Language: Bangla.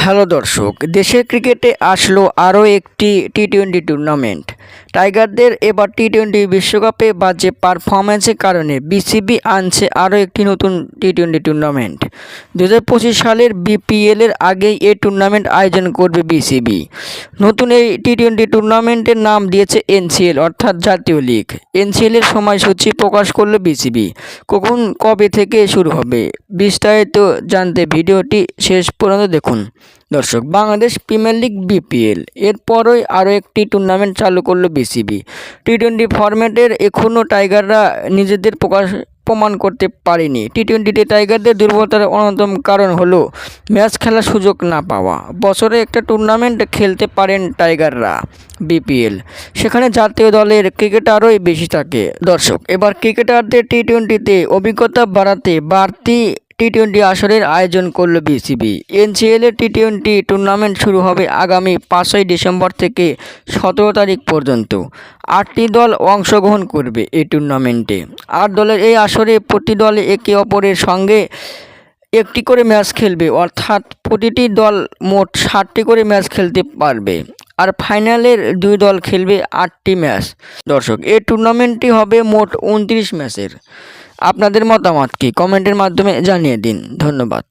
হ্যালো দর্শক, দেশের ক্রিকেটে আসলো আরও একটি টি-20 টুর্নামেন্ট। টাইগারদের এবার টি-20 বিশ্বকাপে বাজে পারফরম্যান্সের কারণে বিসিবি আনছে আরও একটি নতুন টি-20 টুর্নামেন্ট। 2025 সালের বিপিএলের আগেই এই টুর্নামেন্ট আয়োজন করবে বিসিবি। নতুন এই টি-20 টুর্নামেন্টের নাম দিয়েছে এনসিএল অর্থাৎ জাতীয় লীগ। এনসিএলের সময়সূচি প্রকাশ করল বিসিবি। কখন কবে থেকে শুরু হবে বিস্তারিত জানতে ভিডিওটি শেষ পর্যন্ত দেখুন। দর্শক, বাংলাদেশ প্রিমিয়ার লিগ বিপিএল এরপরই আরও একটি টুর্নামেন্ট চালু করলো বিসিবি। টি-20 ফরম্যাটের এখনও টাইগাররা নিজেদের প্রমাণ করতে পারেনি। টি-20তে টাইগারদের দুর্বলতার অন্যতম কারণ হলো ম্যাচ খেলার সুযোগ না পাওয়া। বছরে একটা টুর্নামেন্ট খেলতে পারেন টাইগাররা বিপিএল, সেখানে জাতীয় দলের ক্রিকেটারই বেশি থাকে। দর্শক, এবার ক্রিকেটারদের টি-20তে অভিজ্ঞতা বাড়াতে বাড়তি টি-20 আসরের আয়োজন করল বিসিবি। এনসিএলের টি-20 টুর্নামেন্ট শুরু হবে আগামী 5ই ডিসেম্বর থেকে 17 তারিখ পর্যন্ত। 8টি দল অংশগ্রহণ করবে এই টুর্নামেন্টে। 8 দলের এই আসরে প্রতি দল একে অপরের সঙ্গে একটি করে ম্যাচ খেলবে, অর্থাৎ প্রতিটি দল মোট 60টি করে ম্যাচ খেলতে পারবে। আর ফাইনালের 2 দল খেলবে 8টি ম্যাচ। দর্শক, এই টুর্নামেন্টটি হবে মোট 29 ম্যাচের। আপনাদের মতামত কি কমেন্টের মাধ্যমে জানিয়ে দিন। ধন্যবাদ।